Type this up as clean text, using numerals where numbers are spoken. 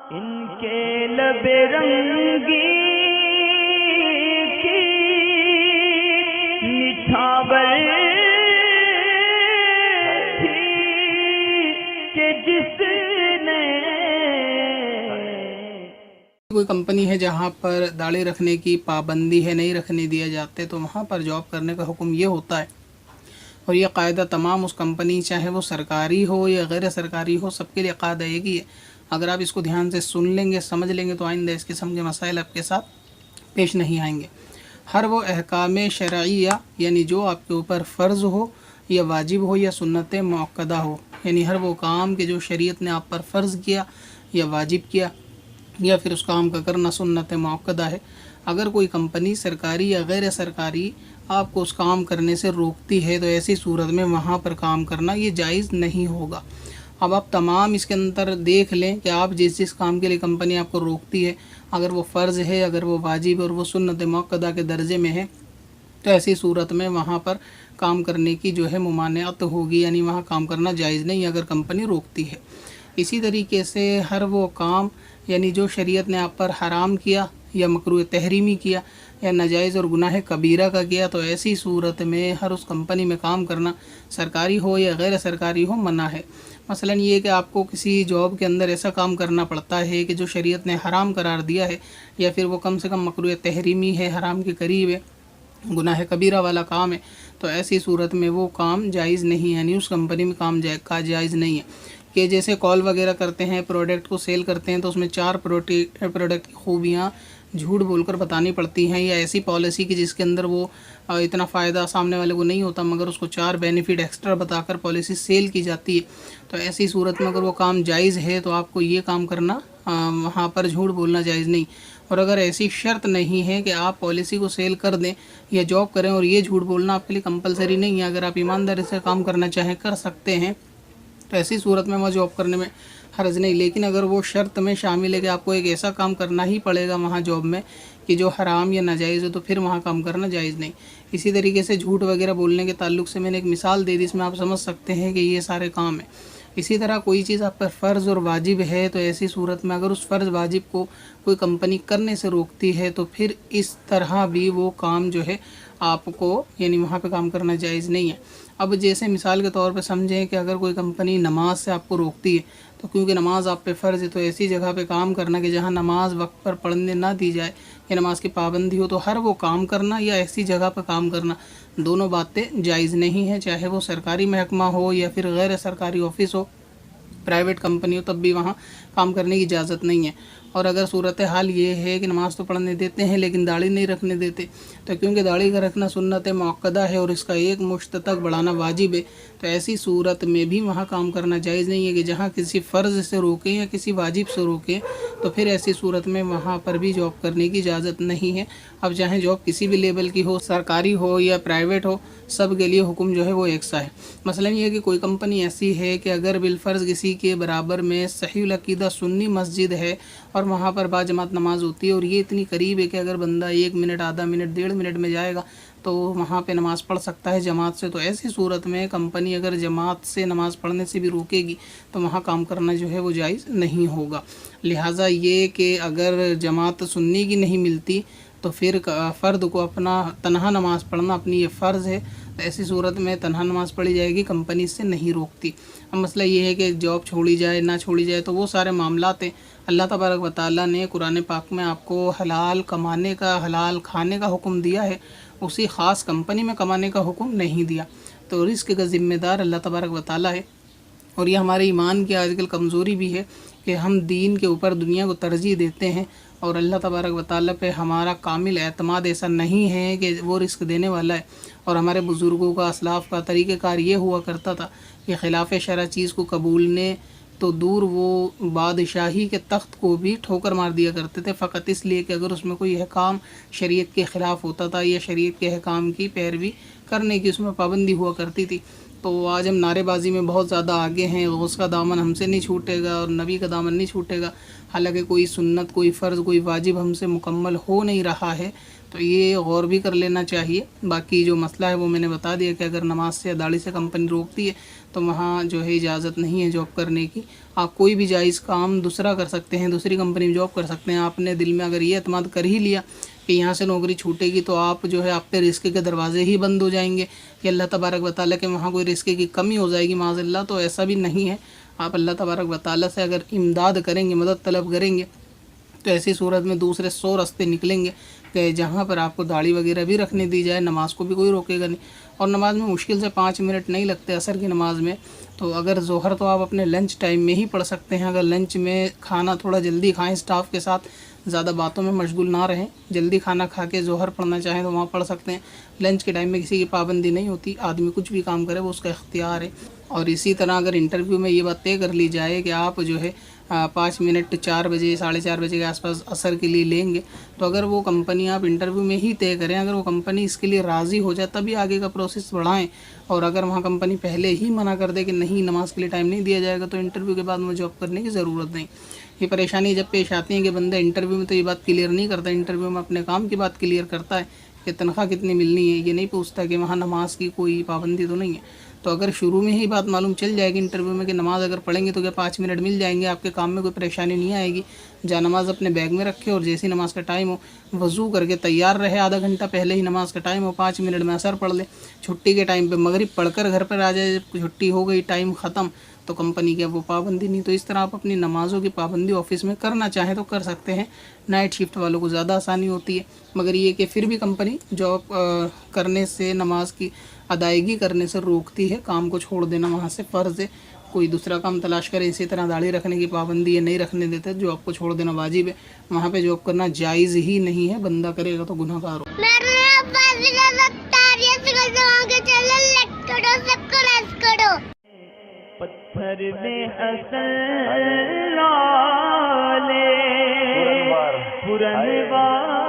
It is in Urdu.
ان کے لب رنگی کی نچھاور تھی کہ جس نے کوئی کمپنی ہے جہاں پر داڑھی رکھنے کی پابندی ہے، نہیں رکھنے دیا جاتے، تو وہاں پر جاب کرنے کا حکم یہ ہوتا ہے، اور یہ قاعدہ تمام اس کمپنی چاہے وہ سرکاری ہو یا غیر سرکاری ہو سب کے لیے قاعدہ ایک ہی ہے۔ اگر آپ اس کو دھیان سے سن لیں گے، سمجھ لیں گے، تو آئندہ اس قسم کے مسائل آپ کے ساتھ پیش نہیں آئیں گے۔ ہر وہ احکام شرعیہ یعنی جو آپ کے اوپر فرض ہو یا واجب ہو یا سنت مؤکدہ ہو، یعنی ہر وہ کام کہ جو شریعت نے آپ پر فرض کیا یا واجب کیا یا پھر اس کام کا کرنا سنت مؤکدہ ہے، اگر کوئی کمپنی سرکاری یا غیر سرکاری آپ کو اس کام کرنے سے روکتی ہے تو ایسی صورت میں وہاں پر کام کرنا یہ جائز نہیں ہوگا۔ اب آپ تمام اس کے اندر دیکھ لیں کہ آپ جس کام کے لیے کمپنی آپ کو روکتی ہے، اگر وہ فرض ہے، اگر وہ واجب اور وہ سنت مؤکدہ کے درجے میں ہے، تو ایسی صورت میں وہاں پر کام کرنے کی جو ہے ممانعت ہوگی، یعنی وہاں کام کرنا جائز نہیں اگر کمپنی روکتی ہے۔ اسی طریقے سے ہر وہ کام یعنی جو شریعت نے آپ پر حرام کیا یا مکروہ تحریمی کیا یا ناجائز اور گناہ کبیرہ کا کیا، تو ایسی صورت میں ہر اس کمپنی میں کام کرنا سرکاری ہو یا غیر سرکاری ہو منع ہے۔ مثلا یہ کہ آپ کو کسی جاب کے اندر ایسا کام کرنا پڑتا ہے کہ جو شریعت نے حرام قرار دیا ہے، یا پھر وہ کم سے کم مکروہ تحریمی ہے، حرام کے قریب ہے، گناہ کبیرہ والا کام ہے، تو ایسی صورت میں وہ کام جائز نہیں ہے، یعنی اس کمپنی میں کام کا جائز نہیں ہے۔ کہ جیسے کال وغیرہ کرتے ہیں، پروڈکٹ کو سیل کرتے ہیں، تو اس میں 4 پروڈکٹ کی خوبیاں جھوٹ بول کر بتانی پڑتی ہیں، یا ایسی پالیسی کی جس کے اندر وہ اتنا فائدہ سامنے والے کو نہیں ہوتا مگر اس کو 4 بینیفٹ ایکسٹرا بتا کر پالیسی سیل کی جاتی ہے، تو ایسی صورت میں اگر وہ کام جائز ہے تو آپ کو یہ کام کرنا وہاں پر جھوٹ بولنا جائز نہیں۔ اور اگر ایسی شرط نہیں ہے کہ آپ پالیسی کو سیل کر دیں یا جاب کریں، اور یہ جھوٹ بولنا آپ کے لیے کمپلسری نہیں ہے، اگر آپ ایمانداری سے کام کرنا چاہیں کر سکتے ہیں، تو ایسی صورت میں وہاں جاب کرنے میں حرج نہیں۔ لیکن اگر وہ شرط میں شامل ہے کہ آپ کو ایک ایسا کام کرنا ہی پڑے گا وہاں جاب میں کہ جو حرام یا ناجائز ہو، تو پھر وہاں کام کرنا جائز نہیں۔ اسی طریقے سے جھوٹ وغیرہ بولنے کے تعلق سے میں نے ایک مثال دے دی، اس میں آپ سمجھ سکتے ہیں کہ یہ سارے کام ہیں۔ اسی طرح کوئی چیز آپ پر فرض اور واجب ہے، تو ایسی صورت میں اگر اس فرض واجب کو کوئی کمپنی کرنے سے روکتی ہے، تو پھر اس طرح بھی وہ کام جو ہے آپ کو یعنی وہاں پہ کام کرنا جائز نہیں ہے۔ اب جیسے مثال کے طور پہ سمجھیں کہ اگر کوئی کمپنی نماز سے آپ کو روکتی ہے، تو کیونکہ نماز آپ پہ فرض ہے، تو ایسی جگہ پہ کام کرنا کہ جہاں نماز وقت پر پڑھنے نہ دی جائے یا نماز کی پابندی ہو، تو ہر وہ کام کرنا یا ایسی جگہ پہ کام کرنا دونوں باتیں جائز نہیں ہیں، چاہے وہ سرکاری محکمہ ہو یا پھر غیر سرکاری آفس ہو، پرائیویٹ کمپنی ہو، تب بھی وہاں کام کرنے کی اجازت نہیں ہے۔ اور اگر صورتحال یہ ہے کہ نماز تو پڑھنے دیتے ہیں لیکن داڑھی نہیں رکھنے دیتے، تو کیونکہ داڑھی کا رکھنا سنت مؤکدہ ہے اور اس کا ایک مشت تک بڑھانا واجب ہے، تو ایسی صورت میں بھی وہاں کام کرنا جائز نہیں ہے کہ جہاں کسی فرض سے روکیں یا کسی واجب سے روکیں، تو پھر ایسی صورت میں وہاں پر بھی جاب کرنے کی اجازت نہیں ہے۔ اب چاہے جاب کسی بھی لیول کی ہو، سرکاری ہو یا پرائیویٹ ہو، سب کے لیے حکم جو ہے وہ ایک سا ہے۔ مثلا یہ کہ کوئی کمپنی ایسی ہے کہ اگر بالفرض کسی کے برابر میں صحیح العقیدہ سنی مسجد ہے اور وہاں پر باجماعت نماز ہوتی ہے، اور یہ اتنی قریب ہے کہ اگر بندہ 1 منٹ، آدھا منٹ، 1.5 منٹ میں جائے گا تو وہاں پہ نماز پڑھ سکتا ہے جماعت سے، تو ایسی صورت میں کمپنی اگر جماعت سے نماز پڑھنے سے بھی روکے گی تو وہاں کام کرنا جو ہے وہ جائز نہیں ہوگا۔ لہٰذا یہ کہ اگر جماعت سنی کی نہیں ملتی تو پھر فرد کو اپنا تنہا نماز پڑھنا اپنی یہ فرض ہے، تو ایسی صورت میں تنہا نماز پڑھی جائے گی، کمپنی اس سے نہیں روکتی۔ اب مسئلہ یہ ہے کہ جاب چھوڑی جائے نہ چھوڑی جائے، تو وہ سارے معاملات ہیں۔ اللہ تبارک و تعالیٰ نے قرآن پاک میں آپ کو حلال کمانے کا، حلال کھانے کا حکم دیا ہے، اسی خاص کمپنی میں کمانے کا حکم نہیں دیا، تو رزق کا ذمہ دار اللہ تبارک و تعالیٰ ہے۔ اور یہ ہمارے ایمان کی آج کل کمزوری بھی ہے کہ ہم دین کے اوپر دنیا کو ترجیح دیتے ہیں، اور اللہ تبارک و تعالیٰ پہ ہمارا کامل اعتماد ایسا نہیں ہے کہ وہ رزق دینے والا ہے۔ اور ہمارے بزرگوں کا، اسلاف کا طریقہ کار یہ ہوا کرتا تھا کہ خلاف شرع چیز کو قبولنے تو دور، وہ بادشاہی کے تخت کو بھی ٹھوکر مار دیا کرتے تھے، فقط اس لیے کہ اگر اس میں کوئی احکام شریعت کے خلاف ہوتا تھا یا شریعت کے احکام کی پیروی کرنے کی اس میں پابندی ہوا کرتی تھی۔ تو آج ہم نعرے بازی میں بہت زیادہ آگے ہیں، غوث کا دامن ہم سے نہیں چھوٹے گا اور نبی کا دامن نہیں چھوٹے گا، حالانکہ کوئی سنت، کوئی فرض، کوئی واجب ہم سے مکمل ہو نہیں رہا ہے، تو یہ غور بھی کر لینا چاہیے. باقی جو مسئلہ ہے وہ میں نے بتا دیا کہ اگر نماز سے یا داڑھی سے کمپنی روکتی ہے تو وہاں جو ہے اجازت نہیں ہے جاب کرنے کی. آپ کوئی بھی جائز کام دوسرا کر سکتے ہیں, دوسری کمپنی میں جاب کر سکتے ہیں. آپ نے دل میں اگر یہ اعتماد کر ہی لیا کہ یہاں سے نوکری چھوٹے گی تو آپ جو ہے آپ پہ رزق کے دروازے ہی بند ہو جائیں گے کہ اللہ تبارک و تعالیٰ کہ وہاں کوئی رزق کی کمی ہو جائے گی معاذ اللہ. تو ایسا بھی نہیں ہے. آپ اللہ تبارک و تعالیٰ سے اگر امداد کریں گے, مدد طلب کریں گے, تو ایسی صورت میں دوسرے 100 راستے نکلیں گے کہ جہاں پر آپ کو داڑھی وغیرہ بھی رکھنے دی جائے, نماز کو بھی کوئی روکے گا نہیں. اور نماز میں مشکل سے 5 منٹ نہیں لگتے عصر کی نماز میں. تو اگر ظہر تو آپ اپنے لنچ ٹائم میں ہی پڑھ سکتے ہیں. اگر لنچ میں کھانا تھوڑا جلدی کھائیں, اسٹاف کے ساتھ زیادہ باتوں میں مشغول نہ رہیں, جلدی کھانا کھا کے ظہر پڑھنا چاہیں تو وہاں پڑھ سکتے ہیں. لنچ کے ٹائم میں کسی کی پابندی نہیں ہوتی, آدمی کچھ بھی کام کرے وہ اس کا اختیار ہے. اور اسی طرح اگر انٹرویو میں یہ بات طے کر لی جائے کہ آپ جو ہے 5 منٹ 4 بجے 4:30 بجے کے آس پاس عصر کے لیے لیں گے, تو اگر وہ کمپنی آپ انٹرویو میں ہی طے کریں, اگر وہ کمپنی اس کے لیے راضی ہو جائے تبھی آگے کا پروسیس بڑھائیں. اور اگر وہاں کمپنی پہلے ہی منع کر دے کہ نہیں نماز کے لیے ٹائم نہیں دیا جائے گا تو انٹرویو کے بعد مجھے جاب کرنے کی ضرورت نہیں. یہ پریشانی جب پیش آتی ہے کہ بندہ انٹرویو میں تو یہ بات کلیئر نہیں کرتا, انٹرویو میں اپنے کام کی بات کلیئر کرتا ہے کہ تنخواہ کتنی ملنی ہے, یہ نہیں پوچھتا کہ وہاں نماز کی کوئی پابندی تو نہیں ہے. تو اگر شروع میں ہی بات معلوم چل جائے گی انٹرویو میں کہ نماز اگر پڑھیں گے تو کیا 5 منٹ مل جائیں گے, آپ کے کام میں کوئی پریشانی نہیں آئے گی. جا نماز اپنے بیگ میں رکھے اور جیسی نماز کا ٹائم ہو وضو کر کے تیار رہے, آدھا گھنٹہ پہلے ہی نماز کا ٹائم ہو, 5 منٹ میں عصر پڑھ لے, چھٹی کے ٹائم پہ مغرب پڑھ کر گھر پر آ جائے, جب چھٹی ہو گئی ٹائم ختم تو کمپنی کی اب وہ پابندی نہیں. تو اس طرح آپ اپنی نمازوں کی پابندی آفس میں کرنا چاہیں تو کر سکتے ہیں. نائٹ شفٹ والوں کو زیادہ آسانی ہوتی ہے, مگر یہ کہ پھر بھی کمپنی جاب کرنے سے, نماز کی ادائیگی کرنے سے روکتی ہے. کام کو چھوڑ دینا وہاں سے فرض ہے, کوئی دوسرا کام تلاش کرے. اسی طرح داڑھی رکھنے کی پابندی ہے, نہیں رکھنے دیتے, جاب کو چھوڑ دینا واجب ہے. وہاں پہ جاب کرنا جائز ہی نہیں ہے, بندہ کرے گا تو گناہ گار ہو. پتھر میں حسن لالے پرنوار